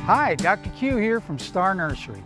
Hi, Dr. Q here from Star Nursery.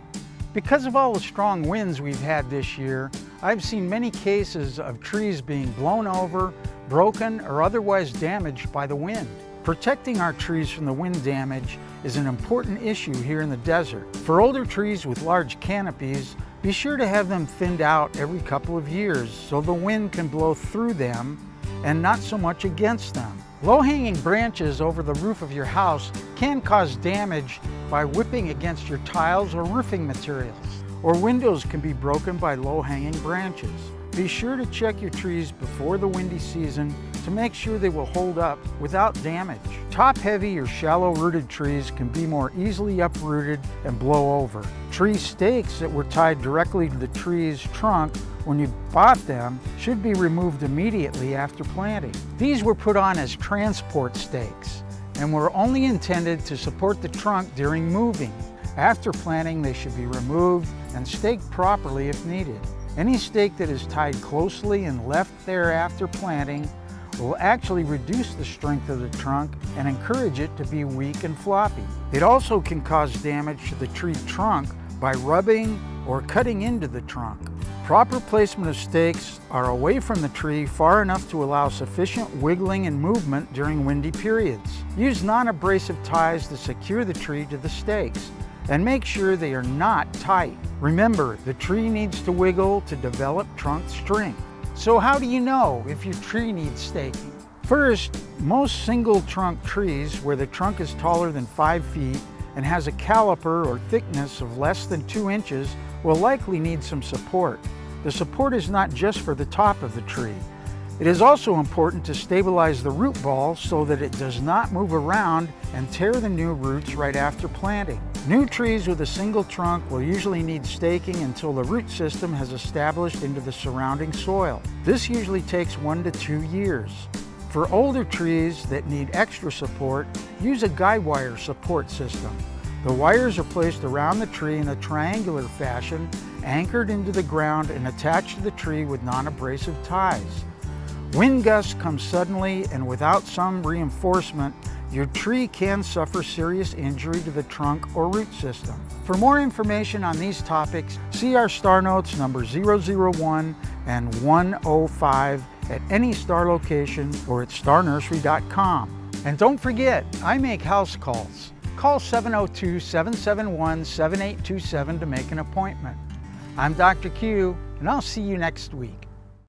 Because of all the strong winds we've had this year, I've seen many cases of trees being blown over, broken, or otherwise damaged by the wind. Protecting our trees from the wind damage is an important issue here in the desert. For older trees with large canopies, be sure to have them thinned out every couple of years so the wind can blow through them and not so much against them. Low-hanging branches over the roof of your house can cause damage by whipping against your tiles or roofing materials, or windows can be broken by low-hanging branches. Be sure to check your trees before the windy season to make sure they will hold up without damage. Top-heavy or shallow-rooted trees can be more easily uprooted and blow over. Tree stakes that were tied directly to the tree's trunk when you bought them should be removed immediately after planting. These were put on as transport stakes and were only intended to support the trunk during moving. After planting, they should be removed and staked properly if needed. Any stake that is tied closely and left there after planting will actually reduce the strength of the trunk and encourage it to be weak and floppy. It also can cause damage to the tree trunk by rubbing or cutting into the trunk. Proper placement of stakes are away from the tree far enough to allow sufficient wiggling and movement during windy periods. Use non-abrasive ties to secure the tree to the stakes and make sure they are not tight. Remember, the tree needs to wiggle to develop trunk strength. So how do you know if your tree needs staking? First, most single trunk trees where the trunk is taller than 5 feet and has a caliper or thickness of less than 2 inches will likely need some support. The support is not just for the top of the tree. It is also important to stabilize the root ball so that it does not move around and tear the new roots right after planting. New trees with a single trunk will usually need staking until the root system has established into the surrounding soil. This usually takes 1 to 2 years. For older trees that need extra support, use a guide wire support system. The wires are placed around the tree in a triangular fashion, anchored into the ground and attached to the tree with non-abrasive ties. Wind gusts come suddenly and without some reinforcement, your tree can suffer serious injury to the trunk or root system. For more information on these topics, see our Star Notes number 001 and 105 at any Star location or at starnursery.com. And don't forget, I make house calls. Call 702-771-7827 to make an appointment. I'm Dr. Q, and I'll see you next week.